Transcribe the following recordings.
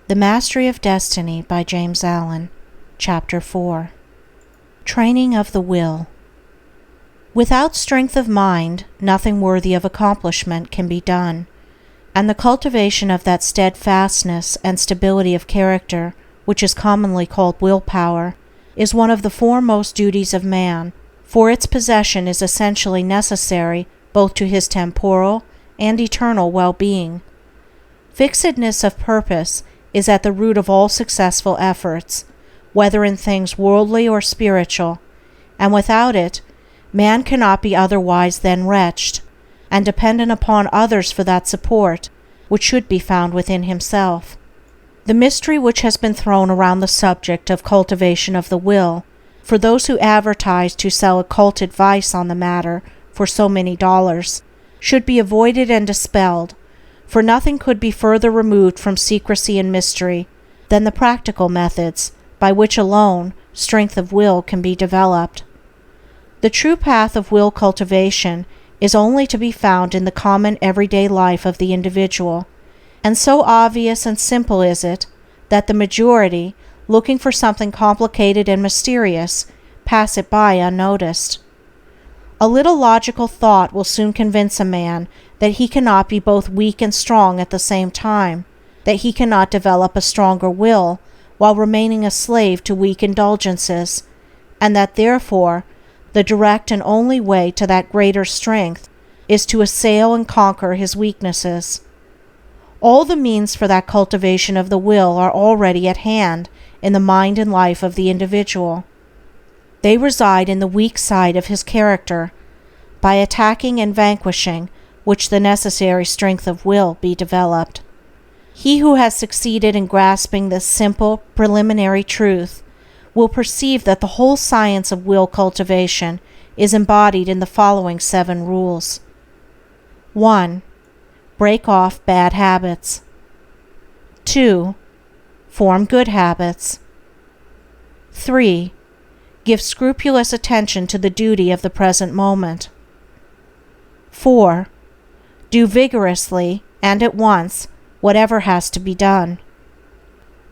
The Mastery of Destiny by James Allen, Chapter 4. Training of the Will. Without strength of mind, nothing worthy of accomplishment can be done, and the cultivation of that steadfastness and stability of character, which is commonly called willpower, is one of the foremost duties of man, for its possession is essentially necessary both to his temporal and eternal well-being. Fixedness of purpose is at the root of all successful efforts, whether in things worldly or spiritual, and without it, man cannot be otherwise than wretched, and dependent upon others for that support which should be found within himself. The mystery which has been thrown around the subject of cultivation of the will, for those who advertise to sell occult advice on the matter for so many dollars, should be avoided and dispelled, for nothing could be further removed from secrecy and mystery than the practical methods by which alone strength of will can be developed. The true path of will cultivation is only to be found in the common everyday life of the individual, and so obvious and simple is it that the majority, looking for something complicated and mysterious, pass it by unnoticed. A little logical thought will soon convince a man that he cannot be both weak and strong at the same time, that he cannot develop a stronger will while remaining a slave to weak indulgences, and that therefore the direct and only way to that greater strength is to assail and conquer his weaknesses. All the means for that cultivation of the will are already at hand in the mind and life of the individual. They reside in the weak side of his character, by attacking and vanquishing which the necessary strength of will be developed. He who has succeeded in grasping this simple, preliminary truth will perceive that the whole science of will cultivation is embodied in the following 7 rules. 1. Break off bad habits. 2. Form good habits. 3. Give scrupulous attention to the duty of the present moment. 4. Do vigorously and at once whatever has to be done.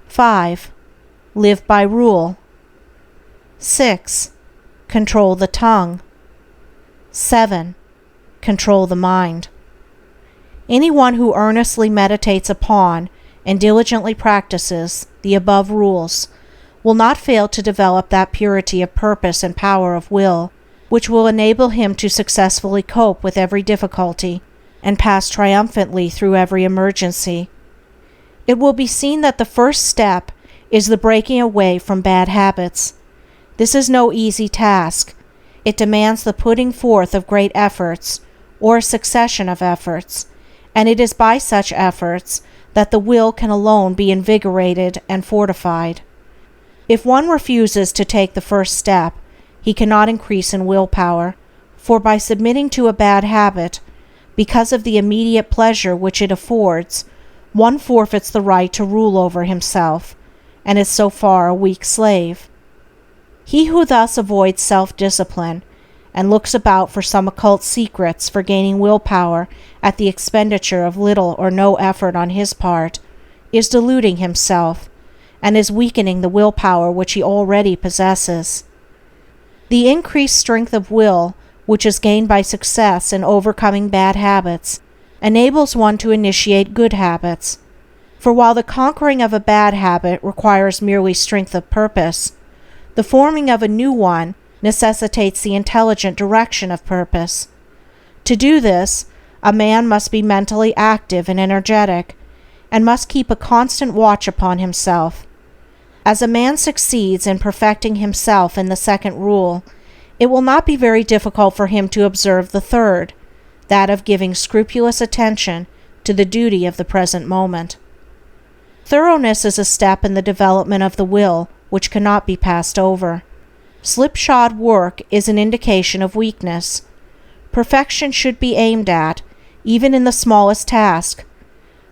5. Live by rule. 6. Control the tongue. 7. Control the mind. Anyone who earnestly meditates upon and diligently practices the above rules will not fail to develop that purity of purpose and power of will which will enable him to successfully cope with every difficulty and pass triumphantly through every emergency. It will be seen that the first step is the breaking away from bad habits. This is no easy task. It demands the putting forth of great efforts, or a succession of efforts, and it is by such efforts that the will can alone be invigorated and fortified. If one refuses to take the first step, he cannot increase in willpower, for by submitting to a bad habit, because of the immediate pleasure which it affords, one forfeits the right to rule over himself, and is so far a weak slave. He who thus avoids self-discipline, and looks about for some occult secrets for gaining willpower at the expenditure of little or no effort on his part, is deluding himself, and is weakening the willpower which he already possesses. The increased strength of will, which is gained by success in overcoming bad habits, enables one to initiate good habits. For while the conquering of a bad habit requires merely strength of purpose, the forming of a new one necessitates the intelligent direction of purpose. To do this, a man must be mentally active and energetic, and must keep a constant watch upon himself. As a man succeeds in perfecting himself in the second rule, it will not be very difficult for him to observe the third, that of giving scrupulous attention to the duty of the present moment. Thoroughness is a step in the development of the will which cannot be passed over. Slipshod work is an indication of weakness. Perfection should be aimed at, even in the smallest task.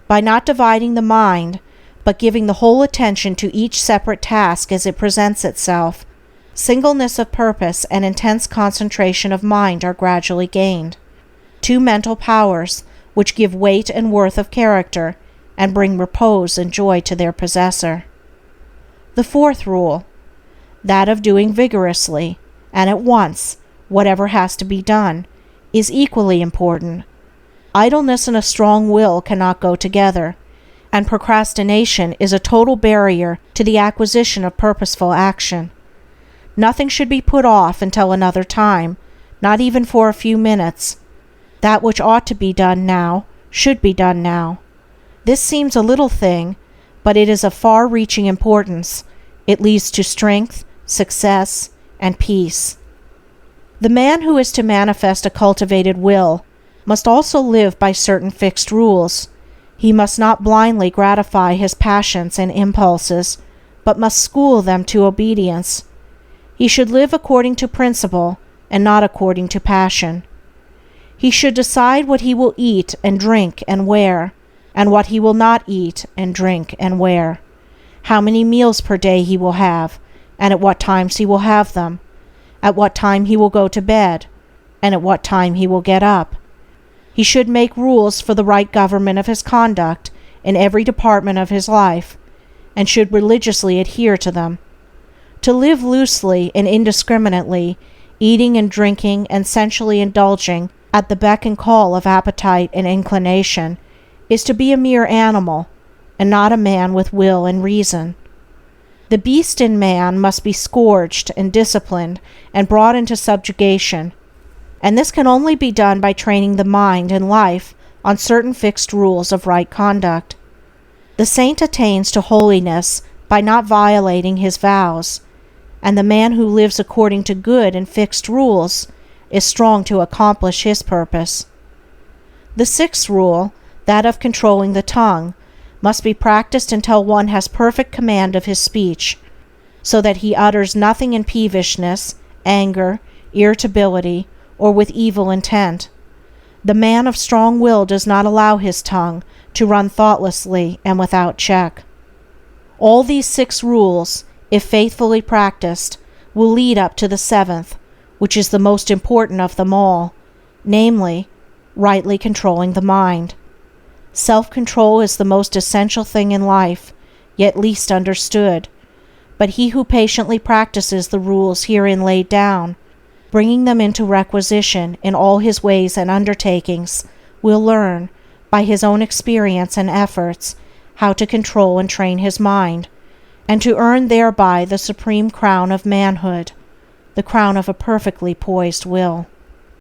By not dividing the mind, but giving the whole attention to each separate task as it presents itself, singleness of purpose and intense concentration of mind are gradually gained. 2 mental powers, which give weight and worth of character, and bring repose and joy to their possessor. The fourth rule, that of doing vigorously and at once whatever has to be done, is equally important. Idleness and a strong will cannot go together, and procrastination is a total barrier to the acquisition of purposeful action. Nothing should be put off until another time, not even for a few minutes. That which ought to be done now should be done now. This seems a little thing, but it is of far-reaching importance. It leads to strength, success, and peace. The man who is to manifest a cultivated will must also live by certain fixed rules. He must not blindly gratify his passions and impulses, but must school them to obedience. He should live according to principle and not according to passion. He should decide what he will eat and drink and wear, and what he will not eat and drink and wear, how many meals per day he will have, and at what times he will have them, at what time he will go to bed, and at what time he will get up. He should make rules for the right government of his conduct in every department of his life, and should religiously adhere to them. To live loosely and indiscriminately, eating and drinking and sensually indulging at the beck and call of appetite and inclination, is to be a mere animal, and not a man with will and reason. The beast in man must be scourged and disciplined and brought into subjugation, and this can only be done by training the mind and life on certain fixed rules of right conduct. The saint attains to holiness by not violating his vows, and the man who lives according to good and fixed rules is strong to accomplish his purpose. The sixth rule, that of controlling the tongue, must be practiced until one has perfect command of his speech, so that he utters nothing in peevishness, anger, irritability, or with evil intent. The man of strong will does not allow his tongue to run thoughtlessly and without check. All these 6 rules, if faithfully practiced, will lead up to the 7th, which is the most important of them all, namely, rightly controlling the mind. Self-control is the most essential thing in life, yet least understood, but he who patiently practices the rules herein laid down, bringing them into requisition in all his ways and undertakings, will learn, by his own experience and efforts, how to control and train his mind, and to earn thereby the supreme crown of manhood, the crown of a perfectly poised will.